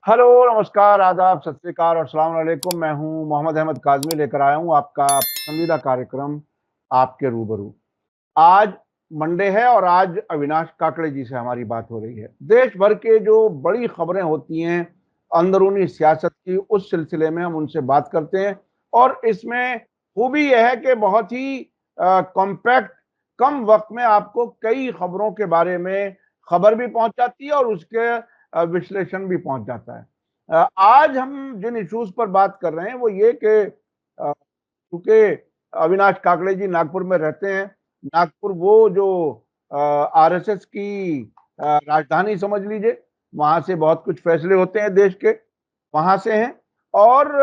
Hello, नमस्कार, आदाब, सत श्री अकाल और अस्सलाम वालेकुम। मैं हूं मोहम्मद अहमद काज़मी, लेकर आया हूं आपका पसंदीदा कार्यक्रम आपके रूबरू। आज मंडे है और आज अविनाश काकड़े जी से हमारी बात हो रही है। देश भर के जो बड़ी खबरें होती हैं अंदरूनी सियासत की, उस सिलसिले में हम उनसे बात करते हैं और इसमें खूबी यह है कि बहुत ही कॉम्पैक्ट, कम वक्त में आपको कई खबरों के बारे में खबर भी पहुंच जाती है और उसके विश्लेषण भी पहुंच जाता है। आज हम जिन इश्यूज पर बात कर रहे हैं वो ये कि चूंकि अविनाश काकड़े जी नागपुर में रहते हैं। नागपुर वो जो आरएसएस की राजधानी समझ लीजिए, वहां से बहुत कुछ फैसले होते हैं देश के, वहां से हैं। और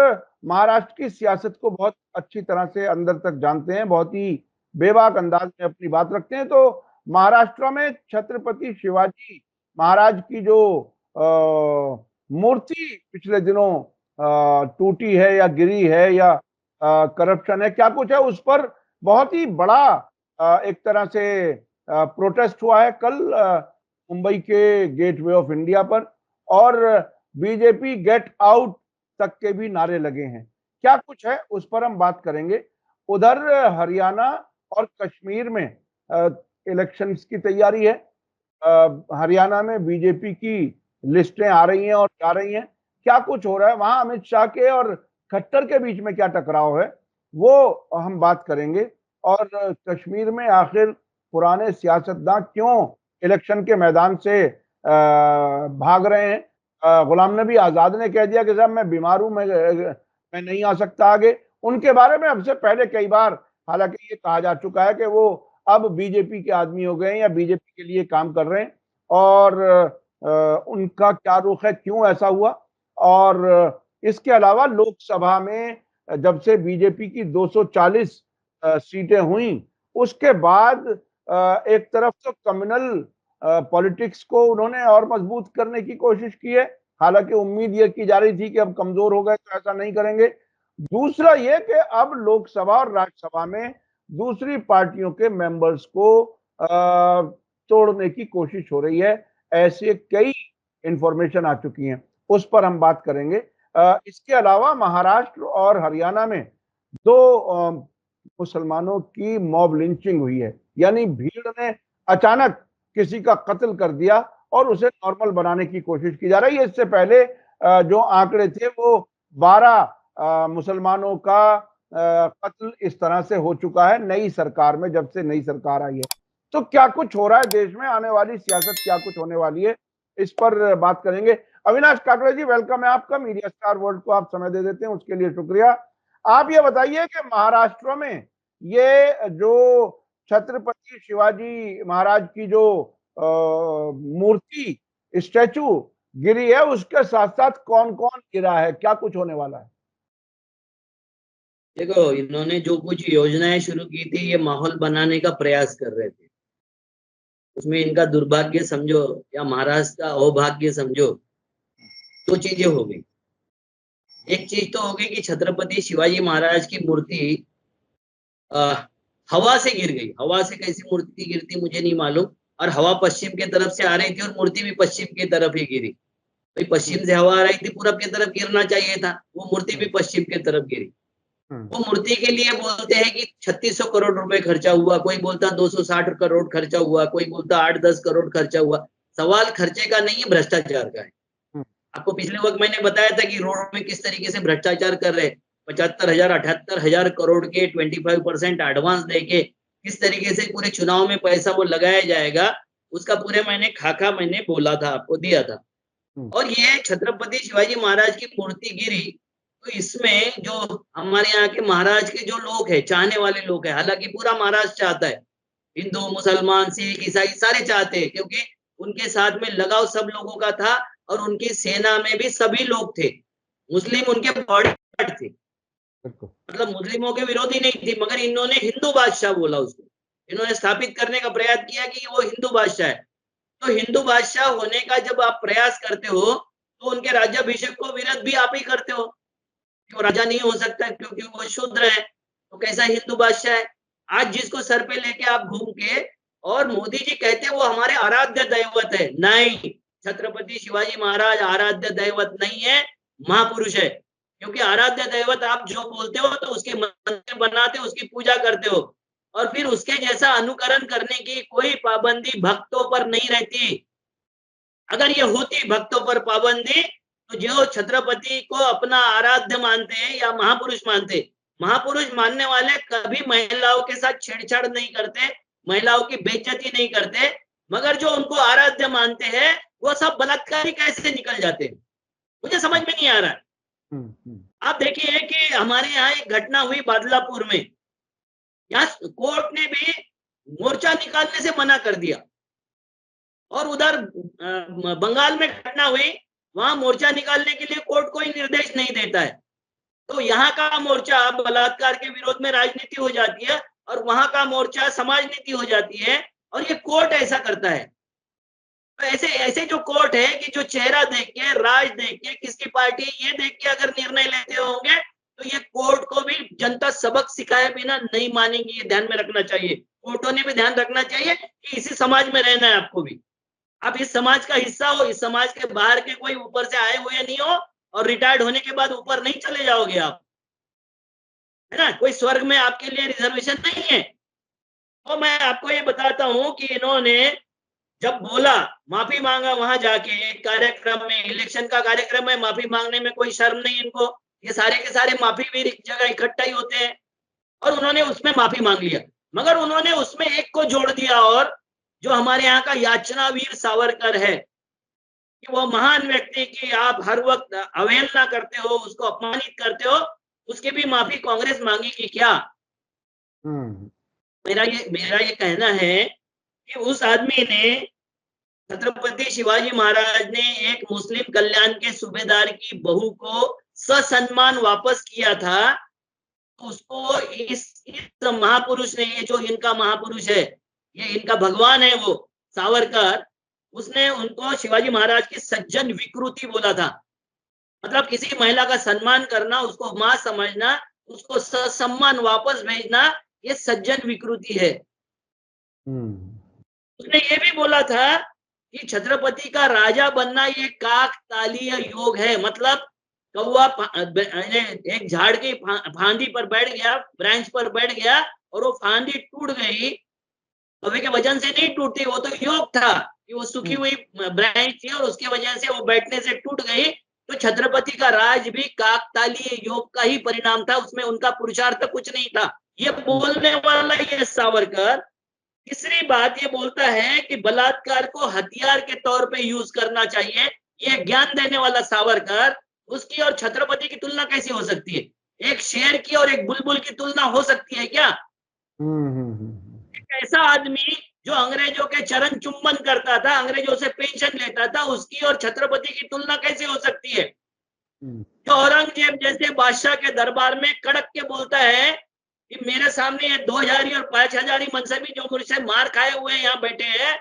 महाराष्ट्र की सियासत को बहुत अच्छी तरह से अंदर तक जानते हैं, बहुत ही बेबाक अंदाज में अपनी बात रखते हैं। तो महाराष्ट्र में छत्रपति शिवाजी महाराज की जो मूर्ति पिछले दिनों टूटी है या गिरी है या करप्शन है, क्या कुछ है, उस पर बहुत ही बड़ा एक तरह से प्रोटेस्ट हुआ है कल मुंबई के गेटवे ऑफ इंडिया पर। और बीजेपी गेट आउट तक के भी नारे लगे हैं। क्या कुछ है उस पर हम बात करेंगे। उधर हरियाणा और कश्मीर में इलेक्शंस की तैयारी है। हरियाणा में बीजेपी की लिस्टें आ रही हैं और जा रही हैं। क्या कुछ हो रहा है वहां, अमित शाह के और खट्टर के बीच में क्या टकराव है, वो हम बात करेंगे। और कश्मीर में आखिर पुराने सियासतदान क्यों इलेक्शन के मैदान से भाग रहे हैं। गुलाम नबी आजाद ने कह दिया कि साहब मैं बीमार हूं, मैं नहीं आ सकता आगे। उनके बारे में हमसे पहले कई बार हालांकि ये कहा जा चुका है कि वो अब बीजेपी के आदमी हो गए हैं या बीजेपी के लिए काम कर रहे हैं। और उनका क्या रुख है, क्यों ऐसा हुआ। और इसके अलावा लोकसभा में जब से बीजेपी की 240 सीटें हुई, उसके बाद एक तरफ तो कम्युनल पॉलिटिक्स को उन्होंने और मजबूत करने की कोशिश की है। हालांकि उम्मीद यह की जा रही थी कि अब कमजोर हो गए तो ऐसा नहीं करेंगे। दूसरा यह कि अब लोकसभा और राज्यसभा में दूसरी पार्टियों के मेंबर्स को तोड़ने की कोशिश हो रही है। ऐसे कई इंफॉर्मेशन आ चुकी हैं, उस पर हम बात करेंगे। इसके अलावा महाराष्ट्र और हरियाणा में दो मुसलमानों की मॉब लिंचिंग हुई है, यानी भीड़ ने अचानक किसी का कत्ल कर दिया और उसे नॉर्मल बनाने की कोशिश की जा रही है। इससे पहले जो आंकड़े थे वो 12 मुसलमानों का कत्ल इस तरह से हो चुका है नई सरकार में, जब से नई सरकार आई है। तो क्या कुछ हो रहा है देश में, आने वाली सियासत क्या कुछ होने वाली है, इस पर बात करेंगे। अविनाश काकड़े जी, वेलकम है आपका। मीडिया स्टार वर्ल्ड को आप समय दे देते हैं, उसके लिए शुक्रिया। आप ये बताइए कि महाराष्ट्र में ये जो छत्रपति शिवाजी महाराज की जो मूर्ति, स्टैचू गिरी है, उसके साथ साथ कौन कौन गिरा है, क्या कुछ होने वाला है। देखो, इन्होंने जो कुछ योजनाएं शुरू की थी ये माहौल बनाने का प्रयास कर रहे थे। उसमें इनका दुर्भाग्य समझो या महाराष्ट्र का अहोभाग्य समझो, दो चीजें हो गई। एक चीज तो हो गई कि छत्रपति शिवाजी महाराज की मूर्ति आ, हवा से गिर गई। हवा से कैसी मूर्ति गिरती मुझे नहीं मालूम। और हवा पश्चिम की तरफ से आ रही थी और मूर्ति भी पश्चिम की तरफ ही गिरी। भाई पश्चिम से हवा आ रही थी, पूरब की तरफ गिरना चाहिए था, वो मूर्ति भी पश्चिम की तरफ गिरी। वो मूर्ति के लिए बोलते हैं कि 3600 करोड़ रुपए खर्चा हुआ, कोई बोलता 260 करोड़ खर्चा हुआ, कोई बोलता 8-10 करोड़ खर्चा हुआ। सवाल खर्चे का नहीं है, भ्रष्टाचार का है। आपको पिछले वक्त मैंने बताया था कि रोड में किस तरीके से भ्रष्टाचार कर रहे हैं। 75,000-78,000 करोड़ के 25% एडवांस देके किस तरीके से पूरे चुनाव में पैसा वो लगाया जाएगा, उसका पूरे मैंने खाका मैंने बोला था, आपको दिया था। और ये छत्रपति शिवाजी महाराज की मूर्ति गिरी, तो इसमें जो हमारे यहाँ के महाराज के जो लोग हैं, चाहने वाले लोग हैं, हालांकि पूरा महाराष्ट्र चाहता है, हिंदू मुसलमान सिख ईसाई सारे चाहते हैं, क्योंकि उनके साथ में लगाव सब लोगों का था। और उनकी सेना में भी सभी लोग थे, मुस्लिम उनके बॉडीगार्ड थे, मतलब मुस्लिमों के विरोधी नहीं थे। मगर इन्होंने हिंदू बादशाह बोला उसको, इन्होंने स्थापित करने का प्रयास किया कि वो हिंदू बादशाह है। तो हिंदू बादशाह होने का जब आप प्रयास करते हो तो उनके राज्याभिषेक को विरोध भी आप ही करते हो कि वो राजा नहीं हो सकता क्योंकि वो शूद्र है। तो कैसा हिंदू बादशाह है। आज जिसको सर पे लेके आप घूम के, और मोदी जी कहते हैं वो हमारे आराध्य दैवत है, नहीं, छत्रपति शिवाजी महाराज आराध्य दैवत नहीं है, महापुरुष है। क्योंकि आराध्य दैवत आप जो बोलते हो तो उसके मंदिर बनाते हो, उसकी पूजा करते हो और फिर उसके जैसा अनुकरण करने की कोई पाबंदी भक्तों पर नहीं रहती। अगर ये होती भक्तों पर पाबंदी तो जो छत्रपति को अपना आराध्य मानते हैं या महापुरुष मानते, महापुरुष मानने वाले कभी महिलाओं के साथ छेड़छाड़ नहीं करते, महिलाओं की बेइज्जती नहीं करते, मगर जो उनको आराध्य मानते हैं वो सब बलात्कारी कैसे निकल जाते हैं, मुझे समझ में नहीं आ रहा है। आप देखिए कि हमारे यहाँ एक घटना हुई बादलापुर में, यहाँ कोर्ट ने भी मोर्चा निकालने से मना कर दिया और उधर बंगाल में घटना हुई, वहां मोर्चा निकालने के लिए कोर्ट कोई निर्देश नहीं देता है। तो यहाँ का मोर्चा बलात्कार के विरोध में राजनीति हो जाती है और वहां का मोर्चा समाज नीति हो जाती है और ये कोर्ट ऐसा करता है। तो ऐसे ऐसे जो कोर्ट है कि जो चेहरा देख के, राज देख के, किसकी पार्टी ये देख के अगर निर्णय लेते होंगे तो ये कोर्ट को भी जनता सबक सिखाए बिना नहीं मानेंगी, ये ध्यान में रखना चाहिए। कोर्टों ने भी ध्यान रखना चाहिए कि इसी समाज में रहना है आपको भी। आप इस समाज का हिस्सा हो, इस समाज के बाहर के कोई ऊपर से आए हुए नहीं हो और रिटायर्ड होने के बाद ऊपर नहीं चले जाओगे आप, है ना? कोई स्वर्ग में आपके लिए रिजर्वेशन नहीं है। तो मैं आपको ये बताता हूं कि इन्होंने जब बोला, माफी मांगा वहां जाके एक कार्यक्रम में, इलेक्शन का कार्यक्रम है, माफी मांगने में कोई शर्म नहीं इनको, ये सारे के सारे माफी भी एक जगह इकट्ठा ही होते हैं और उन्होंने उसमें माफी मांग लिया। मगर उन्होंने उसमें एक को जोड़ दिया और जो हमारे यहाँ का याचना वीर सावरकर है कि वो महान व्यक्ति की आप हर वक्त अवहेलना करते हो, उसको अपमानित करते हो, उसकी भी माफी कांग्रेस मांगेगी क्या? मेरा ये कहना है कि उस आदमी ने, छत्रपति शिवाजी महाराज ने एक मुस्लिम कल्याण के सूबेदार की बहू को ससम्मान वापस किया था, उसको इस महापुरुष ने, ये जो इनका महापुरुष है, ये इनका भगवान है वो सावरकर, उसने उनको शिवाजी महाराज की सज्जन विकृति बोला था। मतलब किसी महिला का सम्मान करना, उसको मां समझना, उसको ससम्मान वापस भेजना, ये सज्जन विकृति है। उसने ये भी बोला था कि छत्रपति का राजा बनना ये काकतालीय योग है। मतलब कौवा एक झाड़ की फांदी पर बैठ गया, ब्रांच पर बैठ गया और वो फांदी टूट गई, कौवे के वजन से नहीं टूटी, वो तो योग था कि वो सूखी हुई ब्रांच थी और उसके वजह से वो बैठने से टूट गई। तो छत्रपति का राज भी काकतालीय योग का ही परिणाम था, उसमें उनका पुरुषार्थ कुछ नहीं था। ये बोलने वाला ये सावरकर तीसरी बात ये बोलता है कि बलात्कार को हथियार के तौर पे यूज करना चाहिए। ये ज्ञान देने वाला सावरकर, उसकी और छत्रपति की तुलना कैसी हो सकती है? एक शेर की और एक बुलबुल की तुलना हो सकती है क्या? एक ऐसा आदमी जो अंग्रेजों के चरण चुंबन करता था, अंग्रेजों से पेंशन लेता था, उसकी और छत्रपति की तुलना कैसे हो सकती है? जो औरंगजेब जैसे बादशाह के दरबार में कड़क के बोलता है कि मेरे सामने ये 2000 और 5000 मनसबी जो मुझसे मार खाए हुए यहाँ बैठे हैं,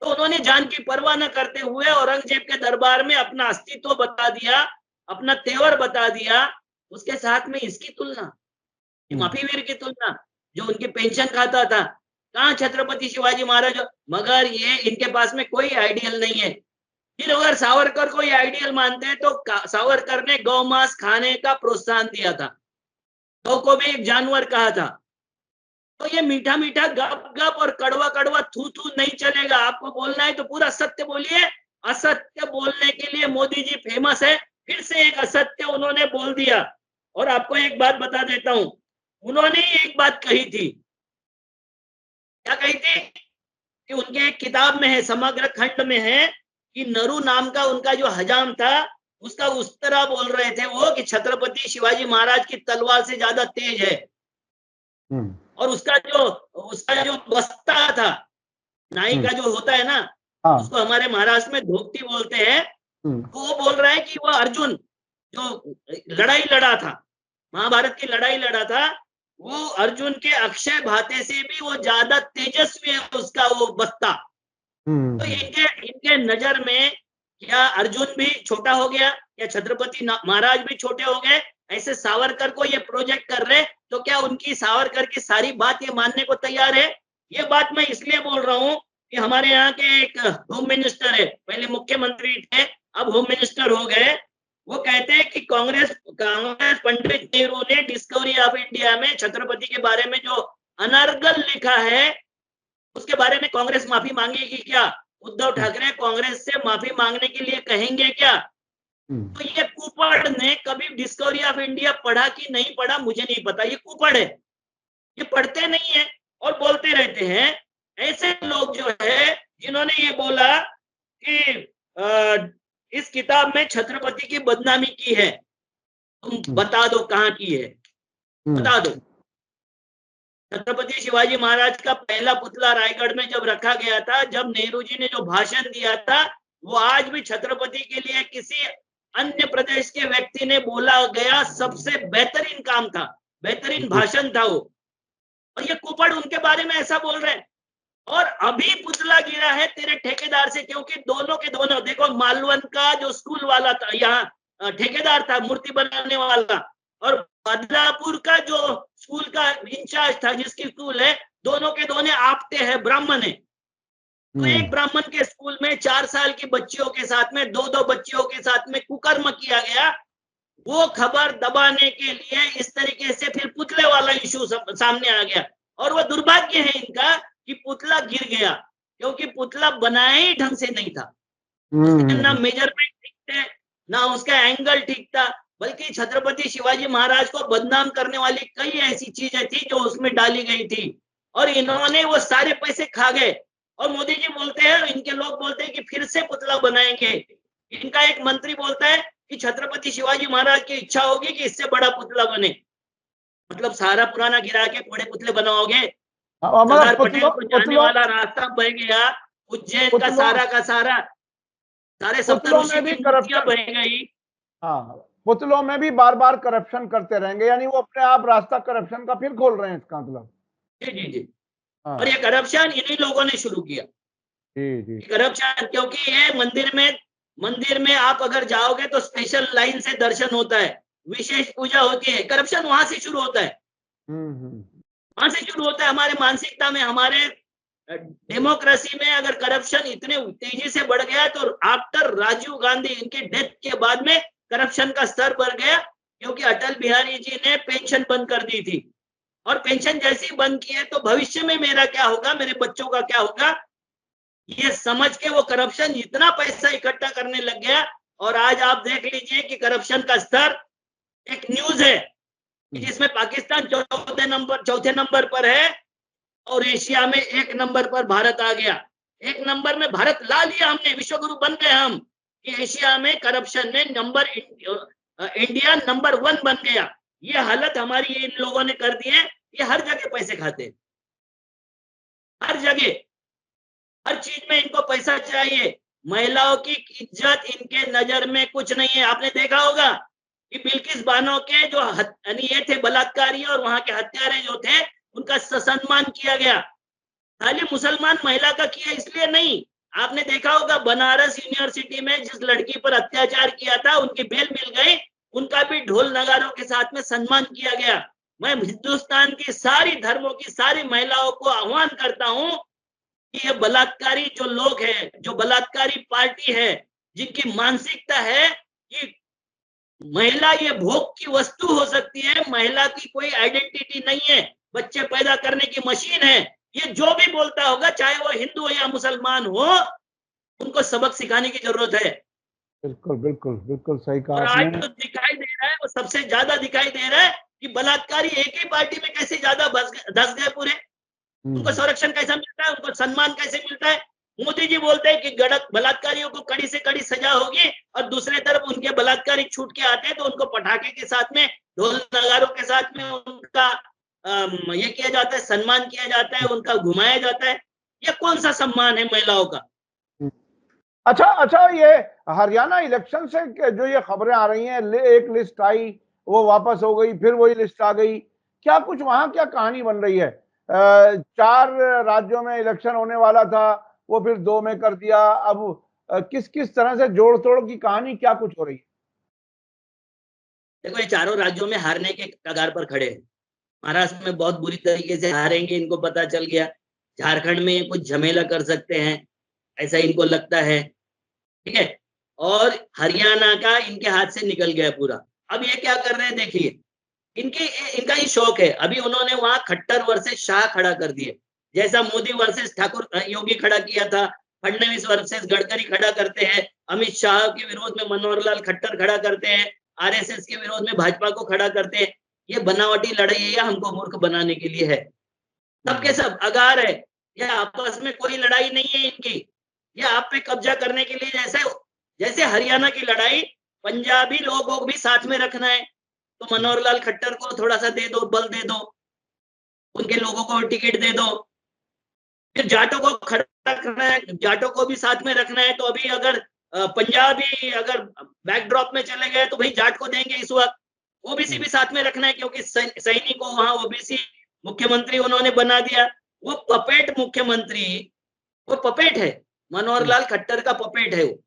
तो उन्होंने जान की परवाह न करते हुए औरंगजेब के दरबार में अपना अस्तित्व बता दिया, अपना तेवर बता दिया। उसके साथ में इसकी तुलना, माफी वीर की तुलना, जो उनकी पेंशन खाता था, कहाँ छत्रपति शिवाजी महाराज? मगर ये इनके पास में कोई आइडियल नहीं है। फिर अगर सावरकर को ये आइडियल मानते हैं तो सावरकर ने गौ मांस खाने का प्रोत्साहन दिया था, गौ को भी एक जानवर कहा था। तो ये मीठा मीठा गप गप और कड़वा कड़वा थू थू नहीं चलेगा। आपको बोलना है तो पूरा सत्य बोलिए। असत्य बोलने के लिए मोदी जी फेमस है। फिर से एक असत्य उन्होंने बोल दिया। और आपको एक बात बता देता हूं, उन्होंने एक बात कही थी। क्या कही थी? कि उनके एक किताब में है, समग्र खंड में है, कि नरू नाम का उनका जो हजाम था, उसका उस तरह बोल रहे थे वो कि छत्रपति शिवाजी महाराज की तलवार से ज्यादा तेज है। और उसका जो बस्ता था, नाई का जो होता है ना, उसको हमारे महाराष्ट्र में धोती बोलते हैं। तो वो बोल रहा है कि वो अर्जुन जो लड़ाई लड़ा था, महाभारत की लड़ाई लड़ा था, वो अर्जुन के अक्षय भाते से भी वो ज्यादा तेजस्वी है उसका वो बस्ता। तो इनके नजर में क्या अर्जुन भी छोटा हो गया या छत्रपति महाराज भी छोटे हो गए? ऐसे सावरकर को ये प्रोजेक्ट कर रहे, तो क्या उनकी सावरकर की सारी बात ये मानने को तैयार है? ये बात मैं इसलिए बोल रहा हूं कि हमारे यहाँ के एक होम मिनिस्टर है, पहले मुख्यमंत्री थे, अब होम मिनिस्टर हो गए। वो कहते हैं कि कांग्रेस कांग्रेस पंडित नेहरू ने डिस्कवरी ऑफ इंडिया में छत्रपति के बारे में जो अनर्गल लिखा है, उसके बारे में कांग्रेस माफी मांगेगी क्या? उद्धव ठाकरे कांग्रेस से माफी मांगने के लिए कहेंगे क्या? तो ये कुपड़ ने कभी डिस्कवरी ऑफ इंडिया पढ़ा कि नहीं पढ़ा मुझे नहीं पता, ये कुपड़ है, ये पढ़ते नहीं है और बोलते रहते हैं। ऐसे लोग जो है जिन्होंने ये बोला कि इस किताब में छत्रपति की बदनामी की है, तुम बता दो कहाँ की है, बता दो। छत्रपति शिवाजी महाराज का पहला पुतला रायगढ़ में जब रखा गया था, जब नेहरू जी ने जो भाषण दिया था, वो आज भी छत्रपति के लिए किसी अन्य प्रदेश के व्यक्ति ने बोला गया सबसे बेहतरीन काम था, बेहतरीन भाषण था वो। और ये कुपड़ उनके बारे में ऐसा बोल रहे हैं। और अभी पुतला गिरा है तेरे ठेकेदार से, क्योंकि दोनों के दोनों, देखो मालवन का जो स्कूल वाला था, यहाँ ठेकेदार था मूर्ति बनाने वाला, और बदलापुर का जो स्कूल का इंचार्ज था, जिसकी स्कूल है, दोनों के दोनों आपते हैं, ब्राह्मण है। तो एक ब्राह्मण के स्कूल में 4 साल की बच्चियों के साथ में, 2-2 बच्चियों के साथ में कुकर्म किया गया। वो खबर दबाने के लिए इस तरीके से फिर पुतले वाला इशू सामने आ गया। और वो दुर्भाग्य है इनका कि पुतला गिर गया, क्योंकि पुतला बनाया ही ढंग से नहीं था। उसके ना मेजरमेंट ठीक थे, ना उसका एंगल ठीक था, बल्कि छत्रपति शिवाजी महाराज को बदनाम करने वाली कई ऐसी चीजें थी जो उसमें डाली गई थी, और इन्होंने वो सारे पैसे खा गए। और मोदी जी बोलते हैं, इनके लोग बोलते हैं कि फिर से पुतला बनाएंगे। इनका एक मंत्री बोलता है कि छत्रपति शिवाजी महाराज की इच्छा होगी कि इससे बड़ा पुतला बने। मतलब सारा पुराना गिरा के बड़े पुतले बनाओगे? सरदार पटेल को जाने वाला रास्ता बह गया, उज्जैन का सारा, सारे सप्तऋषि की मूर्तियां बह गई। हाँ, पुतलों में भी बार बार करप्शन करते रहेंगे, यानी वो अपने आप रास्ता करप्शन का फिर खोल रहे हैं, इसका मतलब। जी जी जी। और ये करप्शन इन्हीं लोगों ने शुरू किया। जी जी। करप्शन, क्योंकि ये मंदिर में आप अगर जाओगे तो स्पेशल लाइन से दर्शन होता है, विशेष पूजा होती है। करप्शन वहां से शुरू होता है, वहां से शुरू होता है। हमारे मानसिकता में, हमारे डेमोक्रेसी में अगर करप्शन इतने तेजी से बढ़ गया, तो आफ्टर राजीव गांधी, इनके डेथ के बाद में करप्शन का स्तर बढ़ गया, क्योंकि अटल बिहारी जी ने पेंशन बंद कर दी थी। और पेंशन जैसी बंद की है तो भविष्य में मेरा क्या होगा, मेरे बच्चों का क्या होगा, ये समझ के वो करप्शन इतना पैसा इकट्ठा करने लग गया। और आज आप देख लीजिए कि करप्शन का स्तर, एक न्यूज है जिसमें पाकिस्तान चौथे नंबर पर है, और एशिया में 1 नंबर पर भारत आ गया। 1 नंबर में भारत ला लिया हमने, विश्व गुरु बन गए हम, कि एशिया में करप्शन में इंडिया नंबर 1 बन गया। ये हालत हमारी इन लोगों ने कर दी है। ये हर जगह पैसे खाते हैं, हर जगह, हर चीज में इनको पैसा चाहिए। महिलाओं की इज्जत इनके नजर में कुछ नहीं है। आपने देखा होगा कि बिल्किस बानो के जो ये थे बलात्कारी, और वहां के हत्यारे जो थे, उनका सम्मान किया गया। खाली मुसलमान महिला का किया इसलिए नहीं। आपने देखा होगा बनारस यूनिवर्सिटी में जिस लड़की पर अत्याचार किया था, उनकी बेल मिल गई, उनका भी ढोल नगारों के साथ में सम्मान किया गया। मैं हिंदुस्तान की सारी धर्मों की सारी महिलाओं को आह्वान करता हूं कि ये बलात्कारी जो लोग हैं, जो बलात्कारी पार्टी है, जिनकी मानसिकता है कि महिला ये भोग की वस्तु हो सकती है, महिला की कोई आइडेंटिटी नहीं है, बच्चे पैदा करने की मशीन है, ये जो भी बोलता होगा, चाहे वो हिंदू हो या मुसलमान हो, उनको सबक सिखाने की जरूरत है। बिल्कुल बिल्कुल बिल्कुल सही कहा और आपने। आज तो दिखाई दे रहा है, वो सबसे ज्यादा दिखाई दे रहा है कि बलात्कारी एक ही पार्टी में कैसे ज्यादा धस गए पूरे। उनको संरक्षण कैसा मिलता है, उनको सम्मान कैसे मिलता है। मोदी जी बोलते हैं कि बलात्कारियों को कड़ी से कड़ी सजा होगी, और दूसरे तरफ उनके बलात्कारी छूट के आते हैं तो उनको पटाखे के साथ में, ढोल नगारों के साथ में उनका ये किया जाता है, सम्मान किया जाता है, उनका घुमाया जाता है। ये कौन सा सम्मान है महिलाओं का? अच्छा अच्छा, ये हरियाणा इलेक्शन से जो ये खबरें आ रही हैं, एक लिस्ट आई, वो वापस हो गई, फिर वही लिस्ट आ गई, क्या कुछ वहां क्या कहानी बन रही है? 4 राज्यों में इलेक्शन होने वाला था, वो फिर 2 में कर दिया। अब किस किस तरह से जोड़ तोड़ की कहानी क्या कुछ हो रही है? देखो, ये चारों राज्यों में हारने के कगार पर खड़े हैं। महाराष्ट्र में बहुत बुरी तरीके से हारेंगे, इनको पता चल गया। झारखंड में कुछ झमेला कर सकते हैं, ऐसा इनको लगता है, ठीक है? और हरियाणा का इनके हाथ से निकल गया पूरा। अब ये क्या कर रहे हैं देखिए, इनका ये शौक है। अभी उन्होंने वहाँ खट्टर वर्सेस शाह खड़ा कर दिए। जैसा मोदी वर्सेस ठाकुर योगी खड़ा किया था, फडणवीस वर्सेस गडकरी खड़ा करते हैं, अमित शाह के विरोध में मनोहर लाल खट्टर खड़ा करते हैं, आरएसएस के विरोध में भाजपा को खड़ा करते हैं। ये बनावटी लड़ाई है, या हमको मूर्ख बनाने के लिए है। सबके सब अगार है। ये आपस में कोई लड़ाई नहीं है इनकी। ये आप पे कब्जा करने के लिए, जैसे हरियाणा की लड़ाई, पंजाबी लोगों को भी साथ में रखना है, तो मनोहर लाल खट्टर को थोड़ा सा दे दो, बल दे दो, उनके लोगों को टिकट दे दो। फिर जाटों को खड़ा रखना है, जाटों को भी साथ में रखना है। तो अभी अगर पंजाबी अगर बैकड्रॉप में चले गए तो भाई जाट को देंगे इस वक्त। ओबीसी भी साथ में रखना है, क्योंकि सैनी को वहां ओबीसी मुख्यमंत्री उन्होंने बना दिया। वो पपेट मुख्यमंत्री, वो पपेट है, मनोहर लाल खट्टर का पपेट है वो।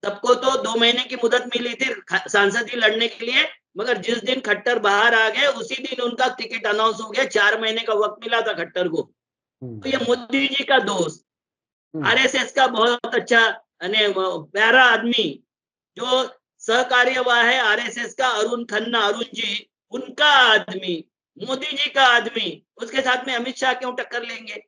सबको तो 2 महीने की मुदत मिली थी सांसदी लड़ने के लिए, मगर जिस दिन खट्टर बाहर आ गए उसी दिन उनका टिकट अनाउंस हो गया। 4 महीने का वक्त मिला था खट्टर को। तो ये मोदी जी का दोस्त, आरएसएस का बहुत अच्छा प्यारा आदमी, जो सहकार्यवाह है आरएसएस का, अरुण खन्ना, अरुण जी, उनका आदमी, मोदी जी का आदमी, उसके साथ में अमित शाह क्यों टक्कर लेंगे?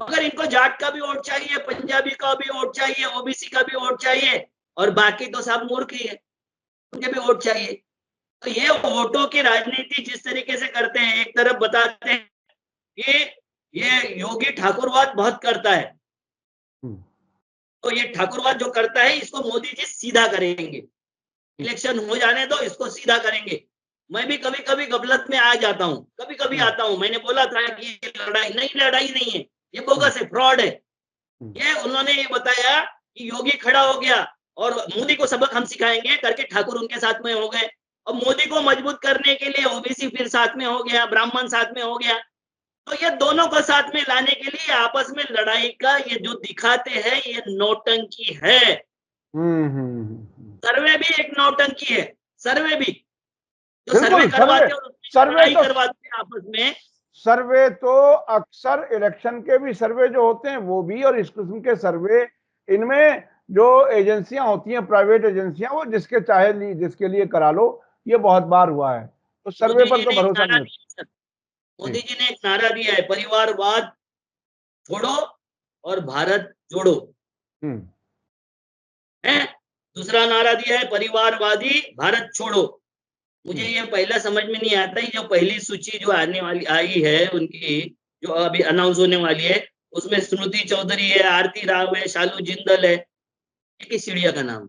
मगर इनको जाट का भी वोट चाहिए, पंजाबी का भी वोट चाहिए, ओबीसी का भी वोट चाहिए, और बाकी तो सब मूर्ख ही है, उनके भी वोट चाहिए। तो ये वोटों की राजनीति जिस तरीके से करते हैं, एक तरफ बताते हैं कि ये योगी ठाकुरवाद बहुत करता है, तो ये ठाकुरवाद जो करता है इसको मोदी जी सीधा करेंगे। इलेक्शन हो जाने दो, इसको सीधा करेंगे। मैं भी कभी कभी गफलत में आ जाता हूँ, कभी कभी आता हूँ। मैंने बोला था कि ये लड़ाई नहीं है, ये बोगस है, फ्रॉड है। ये उन्होंने ये बताया कि योगी खड़ा हो गया और मोदी को सबक हम सिखाएंगे करके ठाकुर उनके साथ में हो गए। और मोदी को मजबूत करने के लिए ओबीसी फिर साथ में हो गया, ब्राह्मण साथ में हो गया। तो ये दोनों को साथ में लाने के लिए आपस में लड़ाई का ये जो दिखाते हैं, ये नौटंकी है। सर्वे भी एक नौटंकी है, सर्वे भी जो सर्वे करवाते और लड़ाई तो करवाते हैं आपस में। सर्वे तो अक्सर इलेक्शन के भी सर्वे जो होते हैं वो भी, और इस किस्म के सर्वे इनमें जो एजेंसियां होती हैं, प्राइवेट एजेंसियां, वो जिसके लिए करा लो, ये बहुत बार हुआ है। तो सर्वे पर तो भरोसा नहीं होता। मोदी जी ने एक नारा दिया है, परिवारवाद छोड़ो और भारत जोड़ो। है दूसरा नारा दिया है, परिवारवादी भारत छोड़ो। मुझे ये पहला समझ में नहीं आता है, जो पहली सूची जो आने वाली आई है उनकी, जो अभी अनाउंस होने वाली है, उसमें स्मृति चौधरी है, आरती राव है, शालू जिंदल है। किस चिड़िया का नाम?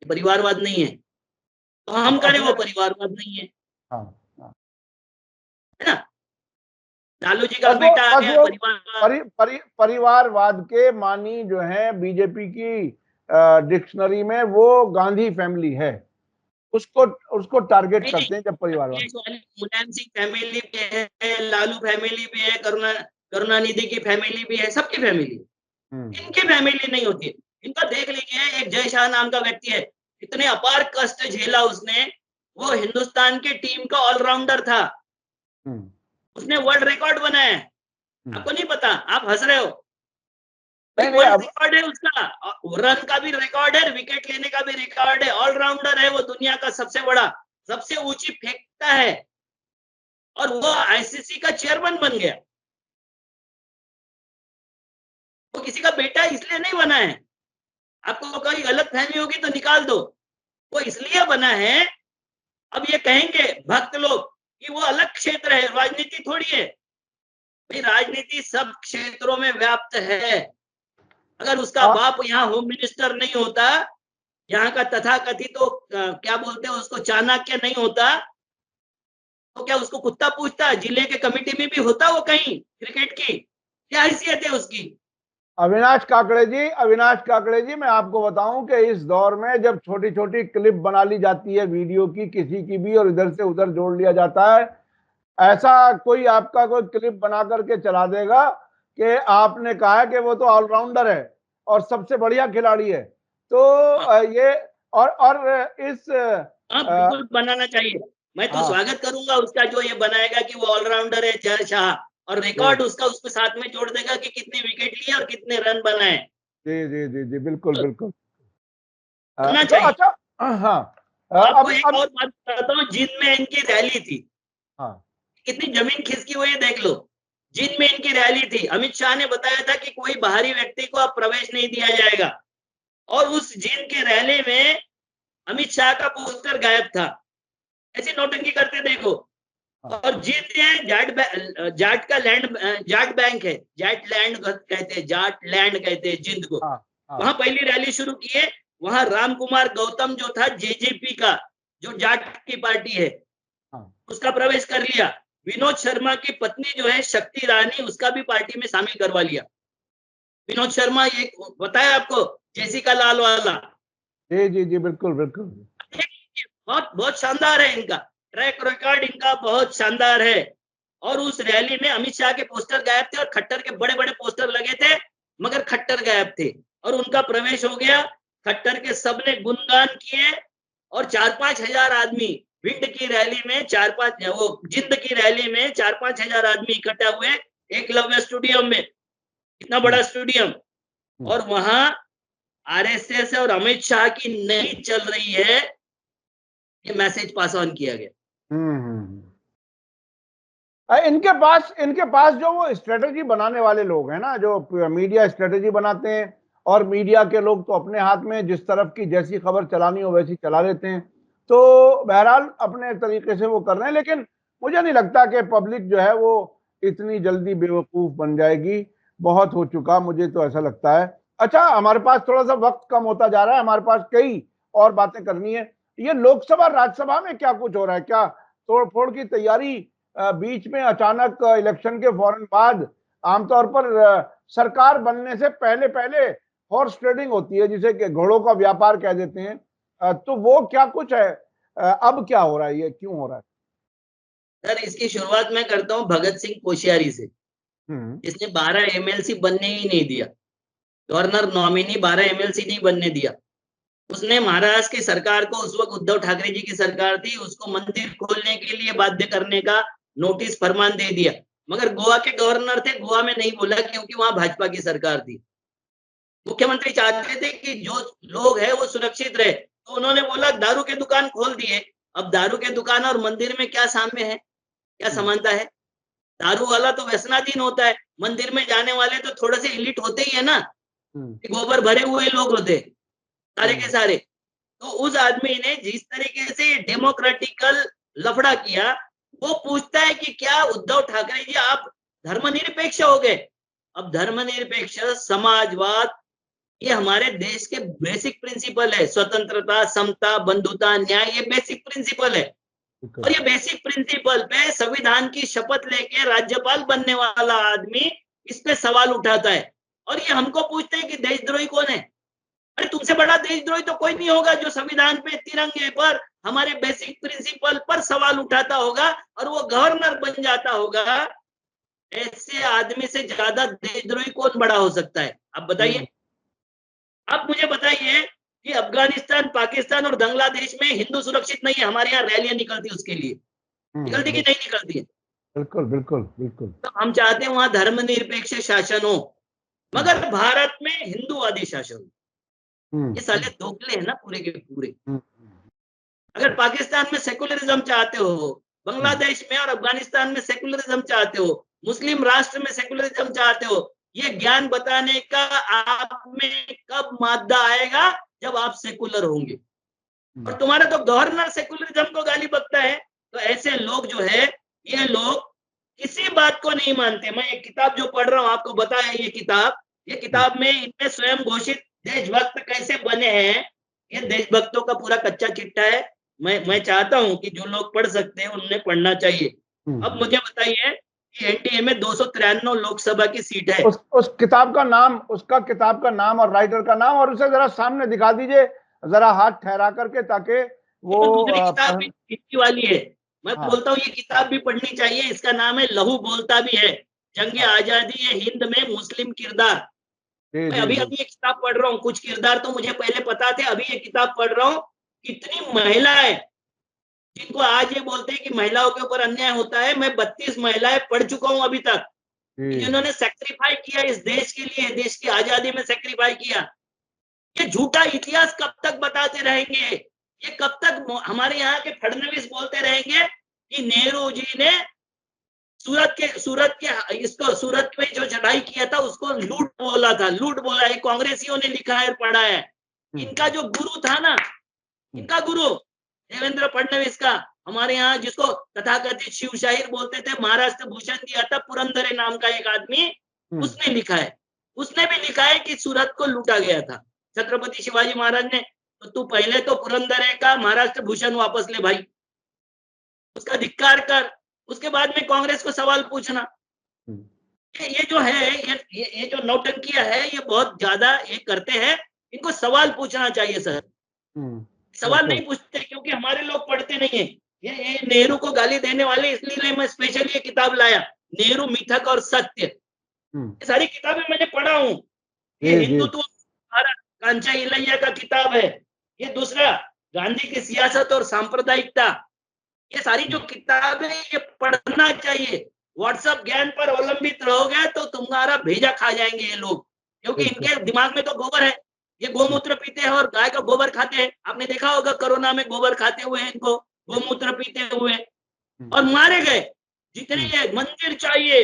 परिवारवाद नहीं है, तो हम करें वो परिवारवाद नहीं है, है ना? लालू जी का बेटा आ गया परिवारवाद के मानी जो है बीजेपी की डिक्शनरी में, वो गांधी फैमिली है, उसको टारगेट करते हैं जब परिवारवाद। मुलायम सिंह फैमिली भी है, लालू फैमिली भी है, करुणानिधि की फैमिली भी है, सबकी फैमिली। इनकी फैमिली नहीं होती है। इनका देख लीजिए, एक जय शाह नाम का व्यक्ति है, इतने अपार कष्ट झेला उसने, वो हिंदुस्तान की टीम का ऑलराउंडर था, उसने वर्ल्ड रिकॉर्ड बनाया। आपको नहीं पता? आप हंस रहे हो। वर्ल्ड रिकॉर्ड है उसका, रन का भी रिकॉर्ड है, विकेट लेने का भी रिकॉर्ड है, ऑलराउंडर है वो, दुनिया का सबसे बड़ा, सबसे ऊंची फेंकता है, और वो आईसीसी का चेयरमैन बन गया। वो किसी का बेटा इसलिए नहीं बना है, आपको कोई गलत फहमी होगी तो निकाल दो। वो इसलिए बना है, अब ये कहेंगे भक्त लोग कि वो अलग क्षेत्र है, राजनीति थोड़ी है। भाई राजनीति सब क्षेत्रों में व्याप्त है। अगर उसका बाप यहाँ होम मिनिस्टर नहीं होता, यहाँ का तथाकथित तो क्या बोलते हैं उसको, चाणक्य नहीं होता, तो क्या उसको कुत्ता पूछता? जिले के कमेटी में भी होता वो कहीं, क्रिकेट की क्या हैसियत है उसकी? अविनाश काकड़े जी, मैं आपको बताऊं कि इस दौर में जब छोटी छोटी क्लिप बना ली जाती है वीडियो की, किसी की भी, और इधर से उधर जोड़ लिया जाता है, ऐसा कोई आपका कोई क्लिप बना करके चला देगा कि आपने कहा कि वो तो ऑलराउंडर है और सबसे बढ़िया खिलाड़ी है। तो ये और इस बिल्कुल बनाना चाहिए। मैं तो स्वागत करूंगा उसका, जो ये बनाएगा कि वो ऑलराउंडर है जय शाह। और रिकॉर्ड उसका उसके साथ में जोड़ देगा कि कितने विकेट लिए और कितने रन बनाए। जी, जी, जी, जी, बिल्कुल, तो बिल्कुल। करना तो चाहिए। अच्छा हाँ, आपको अब एक और बात बताता हूँ, जींद में इनकी रैली थी। हाँ, कितनी जमीन खिसकी हुई है देख लो। जींद में इनकी रैली थी। अमित शाह ने बताया था कि कोई बाहरी व्यक्ति को अब प्रवेश नहीं दिया जाएगा, और उस जींद के रैली में अमित शाह का पोस्टर गायब था। ऐसी नौटंकी करते देखो। हाँ, और जींद है जाट का लैंड, जाट बैंक है, जाट लैंड कहते हैं, जाट लैंड कहते हैं जींद को। हाँ, हाँ, वहां पहली रैली शुरू किए। वहां राम कुमार गौतम जो था जेजेपी का, जो जाट की पार्टी है, हाँ, उसका प्रवेश कर लिया। विनोद शर्मा की पत्नी जो है शक्ति रानी, उसका भी पार्टी में शामिल करवा लिया। विनोद शर्मा ये बताया आपको, जैसिका लाल वाला। जी, जी, जी, बिल्कुल, बिल्कुल। बहुत बहुत शानदार है इनका ट्रैक रिकॉर्ड, इनका बहुत शानदार है। और उस रैली में अमित शाह के पोस्टर गायब थे और खट्टर के बड़े बड़े पोस्टर लगे थे, मगर खट्टर गायब थे। और उनका प्रवेश हो गया। खट्टर के सबने गुणगान किए। और 4-5 हजार आदमी भिंड की रैली में, 4-5 वो जिंद की रैली में 4-5 हजार आदमी इकट्ठा हुए एकलव्य स्टेडियम में। इतना हुँ, बड़ा स्टेडियम। हुँ, और वहां आरएसएस और अमित शाह की नहीं चल रही है, ये मैसेज पास ऑन किया गया। हुँ, हुँ। इनके पास जो वो स्ट्रैटेजी बनाने वाले लोग हैं ना, जो मीडिया स्ट्रैटेजी बनाते हैं, और मीडिया के लोग तो अपने हाथ में जिस तरफ की जैसी खबर चलानी हो वैसी चला लेते हैं। तो बहरहाल अपने तरीके से वो कर रहे हैं, लेकिन मुझे नहीं लगता कि पब्लिक जो है वो इतनी जल्दी बेवकूफ़ बन जाएगी। बहुत हो चुका, मुझे तो ऐसा लगता है। अच्छा, हमारे पास थोड़ा-सा वक़्त कम होता जा रहा है, हमारे पास कई और बातें करनी है। ये लोकसभा, राज्यसभा में क्या कुछ हो रहा है? क्या तोड़-फोड़ की तैयारी बीच में अचानक इलेक्शन के फौरन बाद, आमतौर पर सरकार बनने से पहले-पहले हॉर्स ट्रेडिंग होती है, जिसे कि घोड़ों का व्यापार कह देते हैं। तो वो क्या कुछ है? अब क्या हो रहा है? ये क्यों हो रहा है? सर, इसकी शुरुआत मैं करता हूँ भगत सिंह कोश्यारी से, हुँ, जिसने 12 एमएलसी बनने ही नहीं दिया। गवर्नर नॉमिनी 12 एमएलसी नहीं बनने दिया। उसने महाराष्ट्र की सरकार को, उस वक्त उद्धव ठाकरे जी की सरकार थी, उसको मंदिर खोलने के लिए बाध्य करने का नोटिस फरमान दे दिया। मगर गोवा के गवर्नर थे, गोवा में नहीं बोला, क्योंकि वहां भाजपा की सरकार थी। मुख्यमंत्री चाहते थे कि जो लोग हैं वो सुरक्षित रहे, तो उन्होंने बोला दारू के दुकान खोल दिए। अब दारू के दुकान और मंदिर में क्या साम्य है, क्या हुँ, समानता है? दारू वाला तो व्यसनाधीन होता है, मंदिर में जाने वाले तो थोड़े से इलिट होते ही है ना, हुँ, कि गोबर भरे हुए लोग होते सारे के हुँ, सारे। तो उस आदमी ने जिस तरीके से डेमोक्रेटिकल लफड़ा किया, वो पूछता है कि क्या उद्धव ठाकरे जी आप धर्मनिरपेक्ष हो गए? अब धर्मनिरपेक्ष, समाजवाद, ये हमारे देश के बेसिक प्रिंसिपल है। स्वतंत्रता, समता, बंधुता, न्याय, ये बेसिक प्रिंसिपल है। बिल्कुल। और ये बेसिक प्रिंसिपल पे संविधान की शपथ लेके राज्यपाल बनने वाला आदमी इस पे सवाल उठाता है। और ये हमको पूछते हैं कि देशद्रोही कौन है? अरे तुमसे बड़ा देशद्रोही तो कोई नहीं होगा, जो संविधान पे, तिरंगे पर, हमारे बेसिक प्रिंसिपल पर सवाल उठाता होगा और वो गवर्नर बन जाता होगा। ऐसे आदमी से ज्यादा देशद्रोही कौन बड़ा हो सकता है? आप हुँ, बताइए। आप मुझे बताइए कि अफगानिस्तान, पाकिस्तान और बांग्लादेश में हिंदू सुरक्षित नहीं है, हमारे यहाँ रैलियां निकलती उसके लिए। हुँ, निकलती कि नहीं निकलती है? बिल्कुल, बिल्कुल, बिल्कुल। तो हम चाहते हैं वहां धर्मनिरपेक्ष शासन हो, हुँ, मगर भारत में हिंदूवादी शासन हो। हुँ, ये साले दोगले हैं ना पूरे के पूरे। हुँ, अगर पाकिस्तान में सेकुलरिज्म चाहते हो, हुँ, बांग्लादेश में और अफगानिस्तान में सेकुलरिज्म चाहते हो, मुस्लिम राष्ट्र में सेकुलरिज्म चाहते हो, ये ज्ञान बताने का आप में कब मादा आएगा? जब आप सेकुलर होंगे। हुँ, और तुम्हारा तो गवर्नर सेकुलरिज्म को गाली बकता है। तो ऐसे लोग जो है, ये लोग किसी बात को नहीं मानते। मैं एक किताब जो पढ़ रहा हूँ, आपको बताया ये हुँ, किताब में इनमें स्वयं घोषित देशभक्त कैसे बने हैं, ये देशभक्तों का पूरा कच्चा चिट्ठा है। मैं चाहता हूं कि जो लोग पढ़ सकते हैं उन्हें पढ़ना चाहिए। हुँ, अब हुँ। मुझे बताइए कि एनडीए में 293 लोकसभा की सीट है। उस किताब का नाम, उसका किताब का नाम और राइटर का नाम, और उसे ज़रा सामने दिखा दीजिए, ज़रा हाथ ठहरा करके, ताकि ये वो तो दूसरी किताब भी हिंदी वाली है। मैं हाँ, बोलता हूँ ये किताब भी पढ़नी चाहिए। इसका नाम है लहू बोलता भी है, जंग हाँ। आजादी है हिंद में मुस्लिम किरदार। जी, मैं जी, अभी जी। अभी ये किताब पढ़ रहा हूँ। कुछ किरदार तो मुझे पहले पता थे, अभी ये किताब पढ़ रहा हूँ। कितनी महिलाएं, जिनको आज ये बोलते हैं कि महिलाओं के ऊपर अन्याय होता है, मैं 32 महिलाएं पढ़ चुका हूँ अभी तक। जिन्होंने सेक्रीफाई किया इस देश के लिए, देश की आजादी में सेक्रीफाई किया। ये झूठा इतिहास कब तक बताते रहेंगे? ये कब तक हमारे यहाँ के फडणवीस बोलते रहेंगे कि नेहरू जी ने सूरत में जो चढ़ाई किया था उसको लूट बोला था, लूट बोला है। कांग्रेसियों ने लिखा है, पढ़ा है। इनका जो गुरु था ना, इनका गुरु देवेंद्र फडणवीस का, हमारे यहाँ जिसको तथाकथित शिव शाहिर बोलते थे, महाराष्ट्र भूषण दिया था पुरंदरे नाम का एक आदमी, उसने लिखा है। उसने भी लिखा है कि सूरत को लूटा गया था छत्रपति शिवाजी महाराज ने। तो तू पहले तो पुरंदरे का महाराष्ट्र भूषण वापस ले भाई, उसका धिक्कार कर, उसके बाद में कांग्रेस को सवाल पूछना। ये जो है, ये जो नौटंकियां है, ये बहुत ज्यादा ये करते हैं। इनको सवाल पूछना चाहिए सर। सवाल नहीं पूछते क्योंकि हमारे लोग पढ़ते नहीं है। ये नेहरू को गाली देने वाले, इसलिए मैं स्पेशल ये किताब लाया, नेहरू मिथक और सत्य। ये सारी किताबें मैंने पढ़ा हूँ। ये हिंदुत्व कांचा इलैया का किताब है, ये दूसरा गांधी की सियासत और सांप्रदायिकता। ये सारी जो किताबें ये पढ़ना चाहिए। व्हाट्सएप ज्ञान पर अवलंबित रहोगे तो तुम्हारा भेजा खा जाएंगे ये लोग, क्योंकि इनके दिमाग में तो गोबर है। ये गोमूत्र पीते हैं और गाय का गोबर खाते हैं। आपने देखा होगा कोरोना में गोबर खाते हुए इनको, गोमूत्र पीते हुए, और मारे गए। जितने मंदिर चाहिए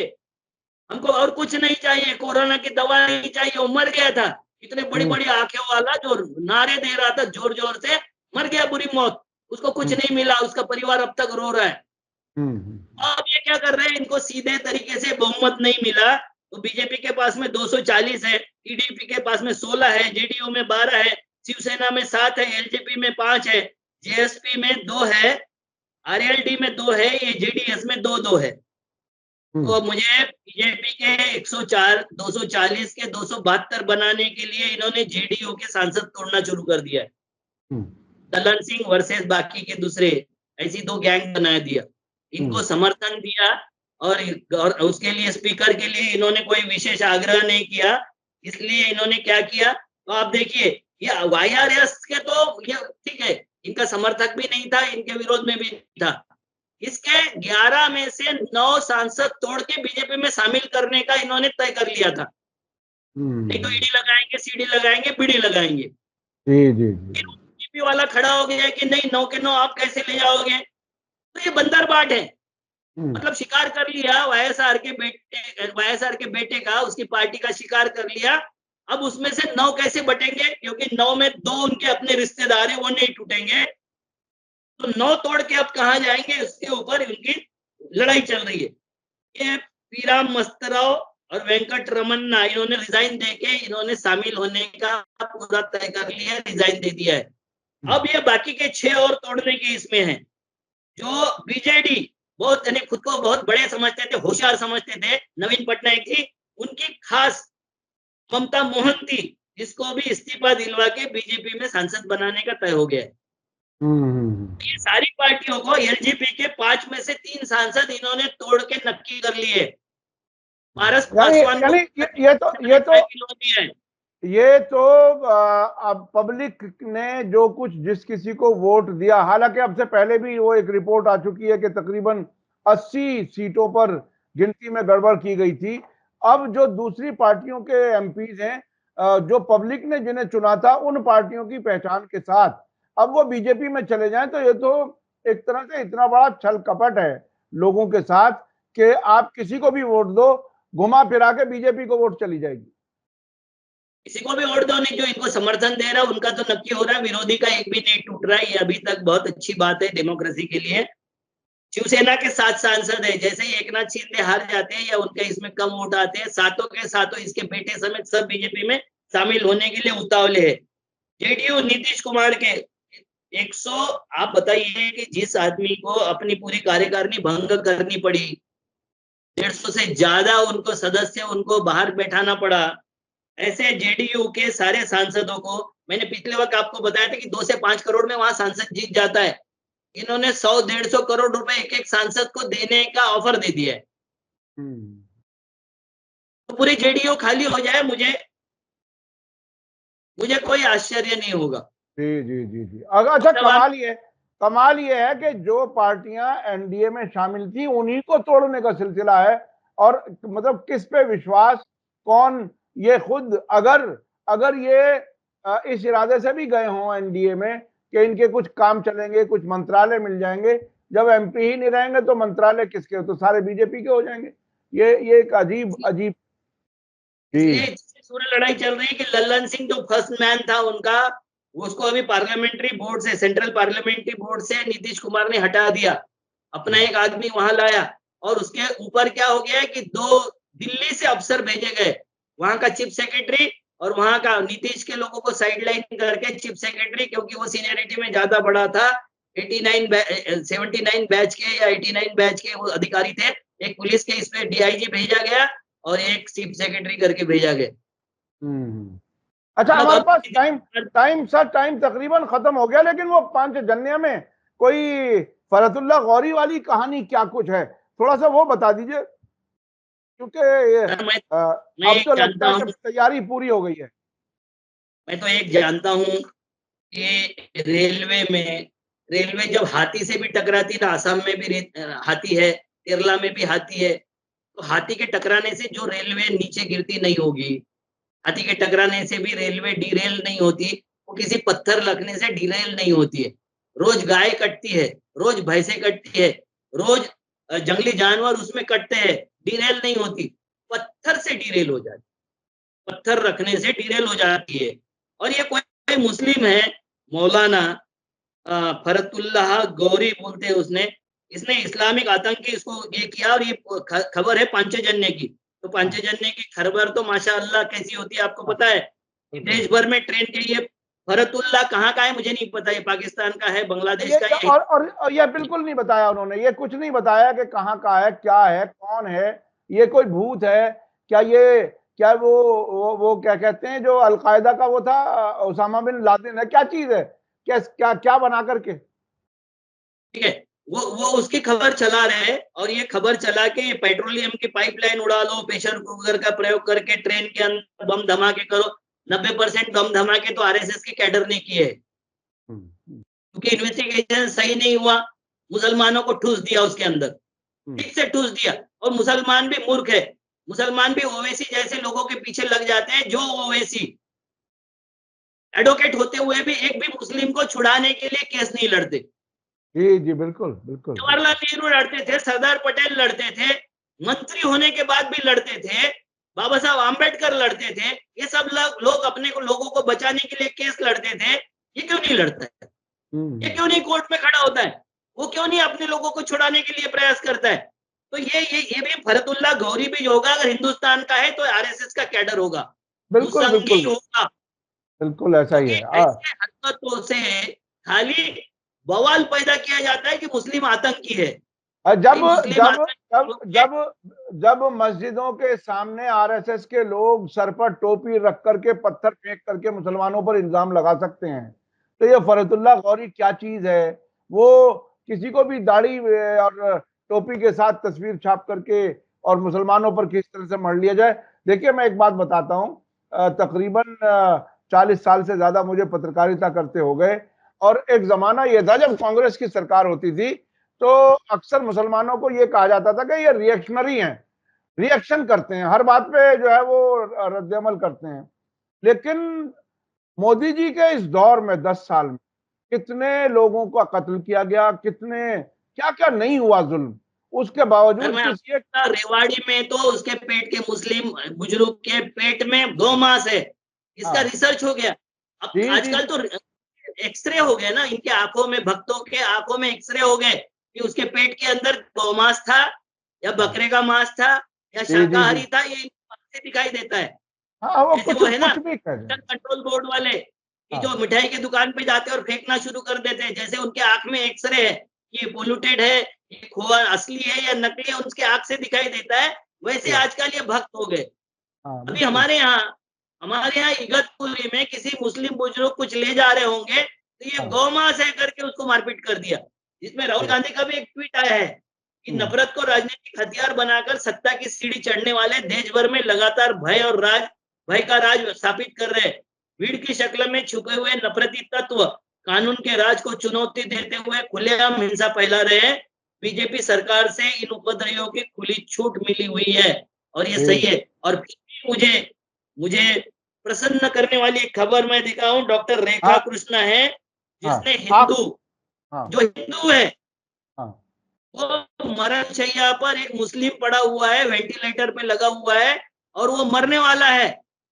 हमको, और कुछ नहीं चाहिए, कोरोना की दवा नहीं चाहिए, वो मर गया था। इतने बड़ी बड़ी आंखें वाला जो नारे दे रहा था जोर जोर से, मर गया बुरी मौत, उसको कुछ नहीं मिला, उसका परिवार अब तक रो रहा है। अब ये क्या कर रहे हैं, इनको सीधे तरीके से बहुमत नहीं मिला तो बीजेपी के पास में 240 है, टीडीपी के पास में 16 है, जेडीयू में 12 है, शिवसेना में 7 है, एलजेपी में 5 है, जेएसपी में 2 है, आरएलडी में 2 है, ये जेडीएस में 2 है। तो मुझे बीजेपी के 104 240 के 272 बनाने के लिए इन्होंने जेडीयू के सांसद तोड़ना शुरू कर दिया है। दलन सिंह वर्सेस बाकी के दूसरे, ऐसी 2 गैंग बना दिया। इनको समर्थन दिया और उसके लिए स्पीकर के लिए इन्होंने कोई विशेष आग्रह नहीं किया। इसलिए इन्होंने क्या किया, तो आप देखिए, ये वाईआरएस के तो ये ठीक है, इनका समर्थक भी नहीं था, इनके विरोध में भी था। इसके 11 में से 9 सांसद तोड़ के बीजेपी में शामिल करने का इन्होंने तय कर लिया था। नहीं तो ईडी लगाएंगे, सीडी लगाएंगे, बीडी लगाएंगे। बीजेपी वाला खड़ा हो गया कि नहीं, 9 के 9 आप कैसे ले जाओगे। तो ये बंदरबाट है, मतलब शिकार कर लिया वाईएसआर के बेटे का, उसकी पार्टी का शिकार कर लिया। अब उसमें से 9 कैसे बटेंगे, क्योंकि 9 में 2 उनके अपने रिश्तेदार हैं, वो नहीं टूटेंगे। तो 9 तोड़ के अब कहां जाएंगे, उसके ऊपर उनकी लड़ाई चल रही है। ये पीराम मस्तराव और वेंकट रमन्ना, इन्होंने रिजाइन देके इन्होंने शामिल होने का पूरा तय कर लिया, रिजाइन दे दिया है। अब ये बाकी के 6 और तोड़ने के इसमें है। जो बीजेडी बहुत खुद को बहुत बड़े समझते थे, होशियार समझते थे, नवीन पटनायक जी, उनकी खास ममता मोहंती, जिसको भी इस्तीफा दिलवा के बीजेपी में सांसद बनाने का तय हो गया है। ये सारी पार्टियों को, एलजेपी के 5 में से 3 सांसद इन्होंने तोड़ के नक्की कर लिए। पारस पासवान को ये तो अब पब्लिक ने जो कुछ जिस किसी को वोट दिया, हालांकि अब से पहले भी वो एक रिपोर्ट आ चुकी है कि तकरीबन 80 सीटों पर गिनती में गड़बड़ की गई थी। अब जो दूसरी पार्टियों के एमपीज हैं, जो पब्लिक ने जिन्हें चुना था, उन पार्टियों की पहचान के साथ अब वो बीजेपी में चले जाएं, तो ये तो एक तरह से इतना बड़ा छल कपट है लोगों के साथ कि आप किसी को भी वोट दो, घुमा फिरा के बीजेपी को वोट चली जाएगी। किसी को भी वोट दो, नहीं जो इनको समर्थन दे रहा है उनका तो नक्की हो रहा है, विरोधी का एक भी नहीं टूट रहा है। ये अभी तक बहुत अच्छी बात है डेमोक्रेसी के लिए। शिवसेना के 7 सांसद है, जैसे ही एकनाथ शिंदे हार जाते हैं या उनके इसमें कम वोट आते हैं, 7 के 7 इसके बेटे समेत सब बीजेपी में शामिल होने के लिए उतावले है। जेडीयू नीतीश कुमार के 100, आप बताइए कि जिस आदमी को अपनी पूरी कार्यकारिणी भंग करनी पड़ी, 150 से ज्यादा उनको सदस्य उनको बाहर बैठाना पड़ा, ऐसे जेडीयू के सारे सांसदों को, मैंने पिछले वक्त आपको बताया था कि 2 से 5 करोड़ में वहां सांसद जीत जाता है। इन्होंने 100-150 करोड़ रुपए एक सांसद को देने का ऑफर दे दिया है। तो पूरी जेडीयू खाली हो जाए, मुझे कोई आश्चर्य नहीं होगा। जी। अच्छा, कमाल ये है कि जो पार्टियां एनडीए में शामिल थी उन्हीं को तोड़ने का सिलसिला है और मतलब किस पे विश्वास, कौन ये खुद अगर अगर ये इस इरादे से भी गए हों एनडीए में कि इनके कुछ काम चलेंगे, कुछ मंत्रालय मिल जाएंगे, जब एमपी ही नहीं रहेंगे तो मंत्रालय किसके हो, तो सारे बीजेपी के हो जाएंगे। ये एक अजीब अजीब। इसलिए जी सूर्य लड़ाई चल रही है कि लल्लन सिंह जो फर्स्ट मैन था उनका, उसको अभी पार्लियामेंट्री बोर्ड से, सेंट्रल पार्लियामेंट्री बोर्ड से नीतीश कुमार ने हटा दिया, अपना एक आदमी वहां लाया। और उसके ऊपर क्या हो गया है कि 2 दिल्ली से अफसर भेजे गए, वहां का चीफ सेक्रेटरी और वहां का नीतीश के लोगों को साइडलाइन करके चीफ सेक्रेटरी, क्योंकि वो सीनियरिटी में ज्यादा बड़ा था, 79 बैच के या 89 बैच के वो अधिकारी थे। एक पुलिस के इसमें डीआईजी भेजा गया और एक चीफ सेक्रेटरी करके भेजा गया। अच्छा, मतलब हमारे अब पास टाइम तकरीबन खत्म हो गया, लेकिन वो पांचजन्य में कोई फरतुल्ला गौरी वाली कहानी क्या कुछ है, थोड़ा सा वो बता दीजिए, क्योंकि सर मैं अब एक तो लगता जानता है हूँ, कि तैयारी पूरी हो गई है। मैं तो एक जानता हूँ कि रेलवे जब हाथी से भी टकराती ना, असम में भी हाथी है, केरला में भी हाथी है, तो हाथी के टकराने से जो रेलवे नीचे गिरती नहीं होगी, हाथी के टकराने से भी रेलवे डीरेल नहीं होती, वो किसी पत्थर लगने से डीरेल नहीं होती है। रोज गाय कटती है, रोज भैंसे कटती है, रोज जंगली जानवर उसमें कटते हैं, डीरेल नहीं होती, पत्थर से डीरेल हो जाती, पत्थर रखने से डीरेल हो जाती है। और ये कोई मुस्लिम है, मौलाना फरतुल्लाह गौरी बोलते हैं उसने, इसने इस्लामिक आतंकी इसको ये किया। और ये खबर है पांचजन्य की, तो पांचजन्य की खबर तो माशाअल्लाह कैसी होती है आपको पता है कि देश भर में ट्रेंड के ये फरतुल्लाह कहाँ का है मुझे नहीं पता, ये पाकिस्तान का है, बांग्लादेश का है। और ये बिल्कुल नहीं बताया उन्होंने, ये कुछ नहीं बताया कि कहाँ का है, क्या है, कौन है, ये कोई भूत है क्या, ये क्या वो क्या कहते हैं जो अलकायदा का वो था, उसामा बिन लादेन है, क्या चीज है, क्या क्या क्या बना करके। ठीक है, वो उसकी खबर चला रहे हैं। और ये खबर चला के पेट्रोलियम की पाइपलाइन उड़ा लो, प्रेशर कुकर का प्रयोग करके ट्रेन के अंदर बम धमाके करो। 90% बम धमाके तो आरएसएस के कैडर ने किए, क्योंकि इन्वेस्टिगेशन सही नहीं हुआ, मुसलमानों को ठूस दिया उसके अंदर, ठीक से ठूस दिया। और मुसलमान भी मूर्ख है, मुसलमान भी ओवैसी जैसे लोगों के पीछे लग जाते हैं, जो ओवैसी एडवोकेट होते हुए भी एक भी मुस्लिम को छुड़ाने के लिए केस नहीं लड़ते। जी जी बिल्कुल बिल्कुल। जवाहरलाल नेहरू लड़ते थे, सरदार पटेल लड़ते थे, मंत्री होने के बाद भी लड़ते थे, बाबा साहब आम्बेडकर लड़ते थे। ये सब लोग अपने को लोगों को बचाने के लिए केस लड़ते थे, ये क्यों नहीं लड़ता है? ये क्यों नहीं कोर्ट में खड़ा होता है? वो क्यों नहीं अपने लोगों को छुड़ाने के लिए प्रयास करता है? तो ये भी फरतुल्ला गौरी भी होगा, अगर हिंदुस्तान का है तो आरएसएस का कैडर होगा, बिल्कुल मुसंगी बिल्कुल होगा। बिल्कुल ऐसा ही क्योंकि है। ऐसे हरकतों से खाली बवाल पैदा किया जाता है कि मुस्लिम आतंकी है। जब मुस्लिम जब जब आतंकी जब जब मस्जिदों के सामने आरएसएस के लोग सर पर टोपी रख करके पत्थर फेंक करके मुसलमानों पर इल्जाम लगा सकते हैं, तो ये फरतुल्ला गौरी क्या चीज है, वो किसी को भी दाढ़ी और टोपी के साथ तस्वीर छाप करके और मुसलमानों पर किस तरह से मर लिया जाए। देखिए मैं एक बात बताता हूँ, तकरीबन 40 साल से ज्यादा मुझे पत्रकारिता करते हो गए, और एक जमाना ये था जब कांग्रेस की सरकार होती थी तो अक्सर मुसलमानों को ये कहा जाता था कि ये रिएक्शनरी हैं, रिएक्शन करते हैं, हर बात पे जो है वो रद्द-ए-अमल करते हैं। लेकिन मोदी जी के इस दौर में 10 साल में कितने लोगों का कत्ल किया गया, कितने क्या-क्या नहीं हुआ जुल्म, उसके सर बावजूद मैं किसी एक। रेवाड़ी में तो उसके पेट के मुस्लिम बुजुर्ग के पेट में गौमांस है, इसका हाँ, रिसर्च हो गया। अब जी, जी, आजकल तो एक्सरे हो गए ना, इनके आंखों में, भक्तों के आंखों में एक्सरे हो गए कि उसके पेट के अंदर गौमांस था या हाँ, बकरे का मांस था या जी, जी, शाकाहारी जी। था, ये इनको आँख से दिखाई देता है। हाँ, वो जैसे कुछ वो है ना कुछ भी कह दें। कंट्रोल बोर्ड वाले कि जो हाँ, मिठाई की दुकान पे जाते हैं और फेंकना शुरू कर देते हैं, जैसे उनके आंख में एक्सरे है, ये पोल्यूटेड है, ये खोआ असली है या नकली है, उसके आंख से दिखाई देता है। वैसे जी, आजकल ये भक्त हो गए। हाँ, अभी बिल्कुल। हमारे यहाँ इगतपुरी में किसी मुस्लिम बुजुर्ग कुछ ले जा रहे होंगे, तो ये हाँ, गौमांस है करके उसको मारपीट कर दिया। जिसमें राहुल जी, गांधी का भी एक ट्वीट आया है कि हुँ, नफरत को राजनीतिक हथियार बनाकर सत्ता की सीढ़ी चढ़ने वाले देश भर में लगातार भय का राज स्थापित कर रहे हैं। भीड़ की शक्ल में छुपे हुए नफरती तत्व कानून के राज को चुनौती देते हुए खुलेआम हिंसा फैला रहे हैं। बीजेपी सरकार से इन उपद्रवियों की खुली छूट मिली हुई है और ये सही है। और फिर भी मुझे प्रसन्न करने वाली एक खबर मैं दिखाऊं, डॉक्टर रेखा हाँ, कृष्णा है, हाँ, जिसने आप, हिंदू, हाँ, जो हिंदू है, हाँ, वो मरणशैया पर एक मुस्लिम पड़ा हुआ है, वेंटिलेटर पे लगा हुआ है और वो मरने वाला है।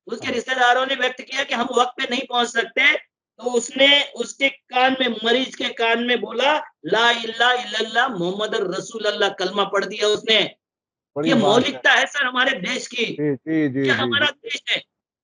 उसके हाँ, रिश्तेदारों ने व्यक्त किया कि हम वक़्त पे नहीं पहुँच सकते, तो उसने उसके कान में, मरीज के कान में बोला, ला इलाहा इल्लल्लाह मुहम्मदुर रसूलुल्लाह, कलमा पढ़ दिया उसने। बड़ी ये बात है। मौलिकता है सर हमारे देश की। जी, जी, जी, ये जी, हमारा जी। देश है।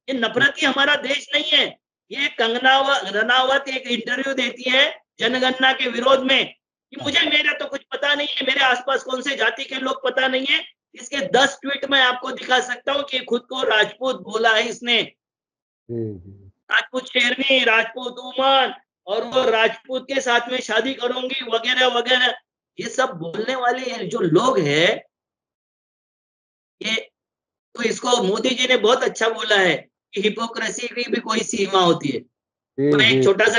ये नफ़रती हमारा देश नहीं है। ये कंगना रनावत एक इंटरव्यू देती है जनगणना के विरोध में कि हाँ, मुझे, मेरा तो कुछ पता नहीं है, मेरे आस-पास कौन से जाति के लोग पता नहीं है। इसके 10 ट्वीट मैं आपको दिखा सकता हूँ कि खुद को राजपूत बोला है इसने। जी, जी। राजपूत शेरनी, राजपूत वुमन और वो राजपूत के साथ में शादी करूँगी वगैरह-वगैरह। ये सब बोलने वाले ये जो लोग हैं, ये, तो इसको मोदी जी ने बहुत अच्छा बोला है कि हिपोक्रेसी की भी कोई सीमा होती है। जी, तो एक जी। छोटा-सा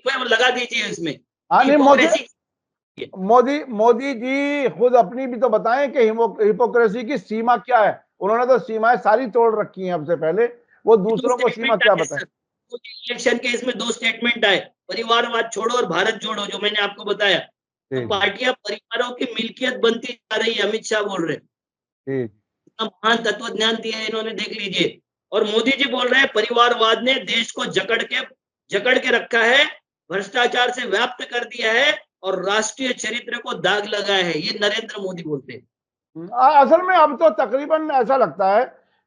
वो लगा दीजिए इसमें, हाँ, नहीं, मोदी हिपोक्रेसी। मोदी मोदी जी खुद अपनी भी तो बताएं कि हिपोक्रेसी की सीमा क्या है। उन्होंने तो सीमाएं सारी तोड़ रखी हैं अब से पहले, वो 2 दूसरों को सीमा स्टेटमेंट क्या आए बताएं। सर, तो इलेक्शन के इसमें 2 स्टेटमेंट आए, परिवारवाद छोड़ो और भारत जोड़ो, जो मैंने आपको बताया। तो जी, जी, पार्टियां परिवारों की मिल्कियत बनती जा रही है, अमित शाह बोल रहे हैं। जी, इतना महान तत्वज्ञान दिया है इन्होंने, देख लीजिए। और मोदी जी बोल रहे हैं परिवारवाद ने देश को जकड़ के रखा है, भ्रष्टाचार से व्याप्त कर दिया है और राष्ट्रीय चरित्र को दाग लगाया है। ये नरेंद्र मोदी बोलते हैं। असल में अब तो तकरीबन ऐसा लगता है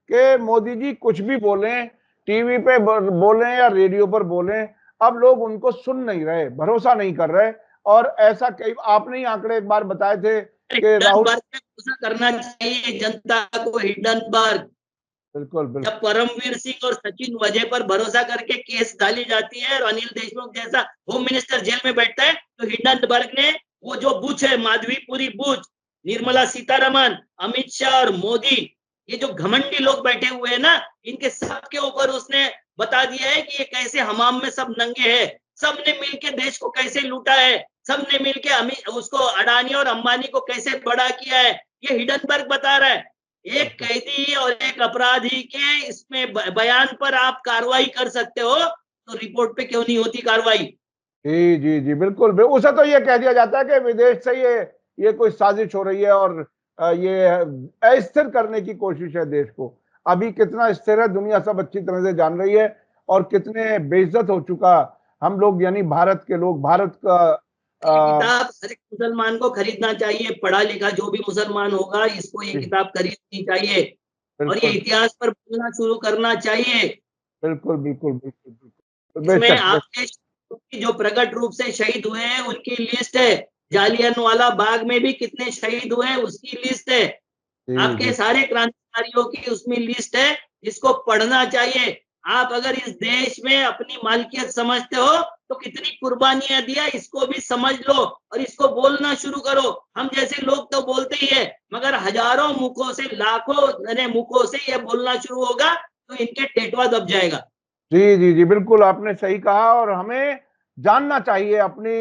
कि मोदी जी कुछ भी बोलें, टीवी पे बोलें या रेडियो पर बोलें, अब लोग उनको सुन नहीं रहे, भरोसा नहीं कर रहे। और ऐसा कई आपने ही आंकड़े एक बार बताए थे कि राहुल, हिडनबर्ग पे भरोसा करना चाहिए जनता को, हिडनबर्ग। बिल्कुल, जब बिल्कुल। परमवीर सिंह और सचिन वजह पर भरोसा करके केस डाली जाती है और अनिल देशमुख जैसा होम मिनिस्टर जेल में बैठता है, तो हिडनबर्ग ने वो जो बूच है, माधवीपुरी बूच, निर्मला सीतारमन, अमित शाह और मोदी, ये जो घमंडी लोग बैठे हुए हैं ना, इनके सबके ऊपर उसने बता दिया है कि ये कैसे हमाम में सब नंगे हैं, सबने मिलके देश को कैसे लूटा है, सबने मिलके अमित उसको, अडानी और अंबानी को कैसे बड़ा किया है, ये हिडनबर्ग बता रहा है। एक अच्छा। कैदी और एक अपराधी के इसमें बयान पर आप कार्रवाई कर सकते हो, तो रिपोर्ट पे क्यों नहीं होती कार्रवाई? जी, जी, जी, बिल्कुल। उसे तो ये कह दिया जाता है कि विदेश से ये कोई साजिश हो रही है और ये अस्थिर करने की कोशिश है देश को। अभी कितना स्थिर है दुनिया सब अच्छी तरह से जान रही है और कितने बेइज्जत हो चुका हम लोग, यानी भारत के लोग, भारत का ये अ, किताब हर एक मुसलमान को खरीदना चाहिए, पढ़ा-लिखा जो भी मुसलमान होगा, इसको ये जी, किताब खरीदनी चाहिए और ये बिल्कुल, इतिहास पर बोलना शुरू करना चाहिए। बिल्कुल, बिल्कुल, बिल्कुल, बिल्कुल। इसमें बेशक, बेशक। आपके जो प्रकट रूप से शहीद हुए हैं, उनकी लिस्ट है। जालियनवाला बाग में भी कितने शहीद हुए हैं, उसकी लिस्ट है। जी, आपके जी। सारे क्रांतिकारियों की उसमें लिस्ट है, जिसको पढ़ना चाहिए। आप अगर इस देश में अपनी मालकियत समझते हो, तो कितनी कुर्बानियाँ दिया, इसको भी समझ लो और इसको बोलना शुरू करो। हम जैसे लोग तो बोलते ही है, मगर हज़ारों मुखों से, लाखों मुखों से ये बोलना शुरू होगा, तो इनके टेटवा दब जाएगा। जी, जी, जी, बिल्कुल आपने सही कहा और हमें जानना चाहिए, अपनी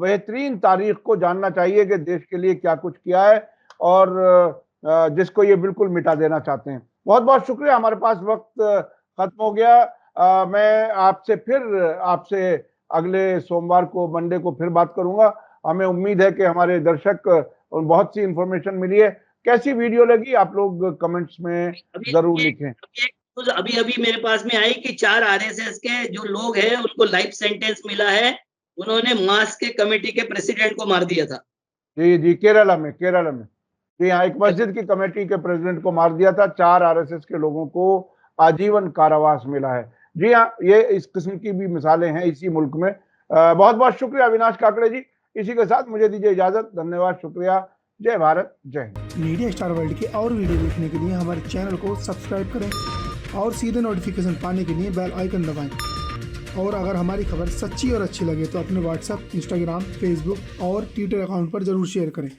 बेहतरीन तारीख को जानना चाहिए कि देश के लिए क्या कुछ किया है और जिसको ये बिल्कुल मिटा देना चाहते हैं। बहुत-बहुत शुक्रिया, हमारे पास वक़्त खत्म हो गया। मैं आपसे अगले सोमवार को, मंडे को फिर बात करूँगा। हमें उम्मीद है कि हमारे दर्शक बहुत सी इन्फॉर्मेशन मिली है। कैसी वीडियो लगी आप लोग कमेंट्स में अभी ज़रूर ये लिखें। अभी एक न्यूज़ अभी-अभी मेरे पास में आई कि 4 आरएसएस के जो लोग हैं, उनको लाइफ सेंटेंस मिला है। उन्होंने मास्क के कमिटी के प्रेसिडेंट को मार दिया था। जी, जी, केरला में। जी हाँ, एक मस्जिद की कमेटी के प्रेज़िडेंट को मार दिया था, 4 आरएसएस के लोगों को आजीवन कारावास मिला है। जी हाँ, ये इस किस्म की भी मिसालें हैं इसी मुल्क में। बहुत-बहुत शुक्रिया अविनाश काकड़े जी। इसी के साथ मुझे दीजिए इजाज़त। धन्यवाद, शुक्रिया। जय भारत, जय हिंद। मीडिया स्टार वर्ल्ड के और वीडियो देखने के लिए हमारे चैनल को सब्सक्राइब करें और सीधे नोटिफिकेशन पाने के लिए बेल आइकन दबाएं। और अगर हमारी खबर सच्ची और अच्छी लगे तो अपने व्हाट्सएप, इंस्टाग्राम, फेसबुक और ट्विटर अकाउंट पर ज़रूर शेयर करें।